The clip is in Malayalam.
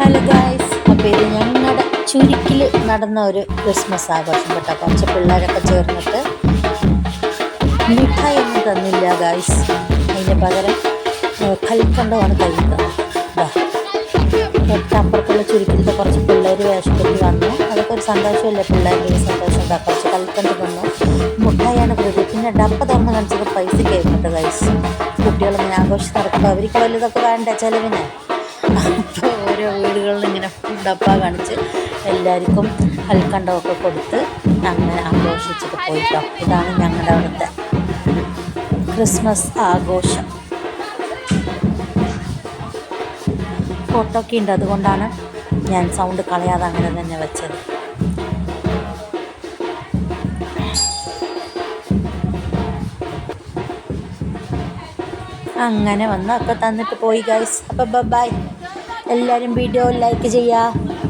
ഹലോ ഗായ്സ്, അപ്പോൾ ഇത് ഞങ്ങളുടെ ചുരുക്കിൽ നടന്ന ഒരു ക്രിസ്മസ് ആഘോഷം കേട്ടോ. കുറച്ച് പിള്ളേരൊക്കെ ചേർന്നിട്ട് മിഠായി ഒന്നും തന്നില്ല ഗായ്സ്. അതിന് പകരം കൽക്കണ്ടമാണ് കഴിക്കുന്നത്. തൊട്ടപ്പുറത്തുള്ള ചുരുക്കിലത്തെ കുറച്ച് പിള്ളേർ വേഷപ്പെട്ട് വന്നു. അതൊക്കെ ഒരു സന്തോഷമല്ലേ, പിള്ളേരുടെ ഒരു സന്തോഷം. കുറച്ച് കൽക്കണ്ട് തന്നു, മുട്ടായാണ് പ്രതി. പിന്നെ ഡപ്പ തുറന്ന് കാണിച്ചത് പൈസ കേൾക്കുന്നുണ്ട് ഗായ്സ്. കുട്ടികളിങ്ങനെ ആഘോഷം നടക്കുമ്പോൾ അവർക്ക് വലുതൊക്കെ വേണ്ട ചിലവിന്. അപ്പോൾ ഓരോ വീടുകളിൽ ഇങ്ങനെ ഡപ്പ കാണിച്ച് എല്ലാവർക്കും കൽക്കണ്ടമൊക്കെ കൊടുത്ത് അങ്ങനെ ആഘോഷിച്ചിട്ട് പോയിട്ടോ. ഇതാണ് ഞങ്ങളുടെ അവിടുത്തെ ക്രിസ്മസ് ആഘോഷം. ഫോട്ടോ ഒക്കെ ഉണ്ട്, അതുകൊണ്ടാണ് ഞാൻ സൗണ്ട് കളയാതെ അങ്ങനെ തന്നെ വെച്ചത്. അങ്ങനെ വന്ന് ഒക്കെ തന്നിട്ട് പോയി ഗൈസ്. അപ്പോൾ ബൈ. എല്ലാവരും വീഡിയോ ലൈക്ക് ചെയ്യുക.